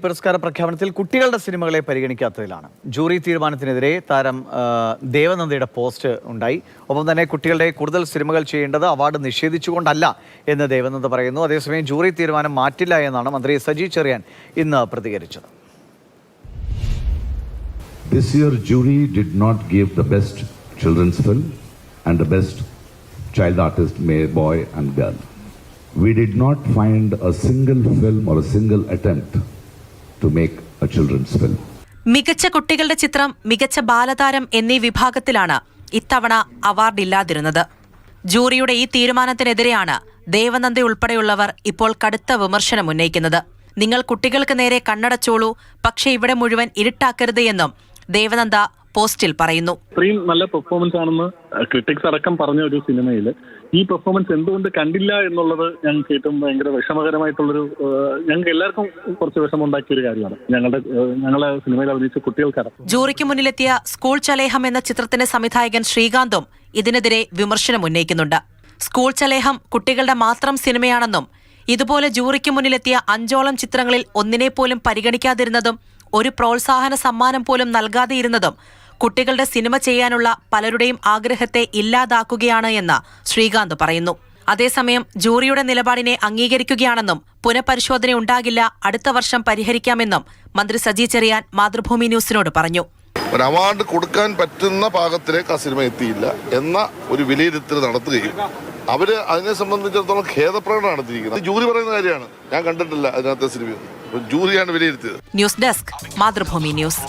പുരസ്കാര പ്രഖ്യാപനത്തിൽ കുട്ടികളുടെ സിനിമകളെ പരിഗണിക്കാത്തതിലാണ്. ജൂറി തീരുമാനത്തിനെതിരെ താരം ദേവനന്ദയുടെ പോസ്റ്റ് ഉണ്ടായി. ഒപ്പം തന്നെ കുട്ടികളുടെ കൂടുതൽ സിനിമകൾ ചെയ്യേണ്ടത് അവാർഡ് നിഷേധിച്ചുകൊണ്ടല്ല എന്ന് ദേവനന്ദ പറയുന്നു. അതേസമയം ജൂറി തീരുമാനം മാറ്റില്ല എന്നാണ് മന്ത്രി സജി ചെറിയാൻ ഇന്ന് പ്രതികരിച്ചത്. This year jury did not give the best children's film and the best child artist boy and girl. We did not find a single film or a single attempt to make a children's film. മികച്ച കുട്ടികളുടെ ചിത്രം, മികച്ച ബാലതാരം എന്നീ വിഭാഗത്തിലാണ് ഇത്തവണ award ഇല്ലാതിരുന്നത്. ജൂറിയുടെ ഈ തീരുമാനത്തിനെതിരെയാണ് ദേവനന്ദ ഉൾപ്പെടെയുള്ളവർ ഇപ്പോൾ കടുത്ത വിമർശനം ഉന്നയിക്കുന്നത്. നിങ്ങൾ കുട്ടികൾക്ക് നേരെ കണ്ണടച്ചോളൂ, പക്ഷേ ഇവിടെ മുഴുവൻ ഇരുട്ടാക്കരുത് എന്നും ദേവനന്ദ പോസ്റ്റിൽ പറയുന്നു. ഇത്രയും നല്ല പെർഫോമൻസ് ആണെന്ന് ക്രിട്ടിക്സ് അടക്കം പറഞ്ഞ ഒരു സിനിമയിൽ ഈ പെർഫോമൻസ് എന്തുകൊണ്ട് കണ്ടില്ല എന്നുള്ളത് ഞങ്ങൾക്ക് ഏറ്റവും ഭയങ്കര വിഷമകരമായിട്ടുള്ളൊരു, ഞങ്ങൾക്ക് എല്ലാവർക്കും കുറച്ച് വിഷമമുണ്ടാക്കിയ ഒരു കാര്യമാണ്. ഞങ്ങളെ സിനിമയിൽ അഭിനയിച്ച കുട്ടികൾക്കടക്കം. ജൂറിക്ക് മുന്നിലെത്തിയ സ്കൂൾ ചലേഹം എന്ന ചിത്രത്തിന്റെ സംവിധായകൻ ശ്രീകാന്തും ഇതിനെതിരെ വിമർശനം ഉന്നയിക്കുന്നുണ്ട്. സ്കൂൾ ചലേഹം കുട്ടികളുടെ മാത്രം സിനിമയാണെന്നും ഇതുപോലെ ജൂറിക്ക് മുന്നിലെത്തിയ 5ഓളം ചിത്രങ്ങളിൽ ഒന്നിനെ പോലും പരിഗണിക്കാതിരുന്നതും ഒരു പ്രോത്സാഹന സമ്മാനം പോലും നൽകാതെയിരുന്നതും കുട്ടികളുടെ സിനിമ ചെയ്യാനുള്ള പലരുടെയും ആഗ്രഹത്തെ ഇല്ലാതാക്കുകയാണ് എന്ന് ശ്രീകാന്ത് പറയുന്നു. അതേസമയം ജൂറിയുടെ നിലപാടിനെ അംഗീകരിക്കുകയാണെന്നും പുനഃപരിശോധന ഉണ്ടാകില്ല, അടുത്ത വർഷം പരിഹരിക്കാമെന്നും മന്ത്രി സജി ചെറിയാൻ മാതൃഭൂമി ന്യൂസിനോട് പറഞ്ഞു. ഒരു അവാർഡ് കൊടുക്കാൻ പറ്റുന്ന പാകത്തിലേക്ക് ആ സിനിമ എത്തിയില്ല എന്ന ഒരു വിലയിരുത്തൽ നടത്തുകയും അവര് അതിനെ സംബന്ധിച്ചിടത്തോളം ഖേദപ്രകടനം നടത്തിയിരിക്കുന്നത് ജൂറി പറയുന്ന കാര്യമാണ്. ഞാൻ കണ്ടിട്ടില്ല അതിനകത്തെ സിനിമ, ജൂറിയാണ് വിലയിരുത്തിയത്. News desk, Mathrubhumi news.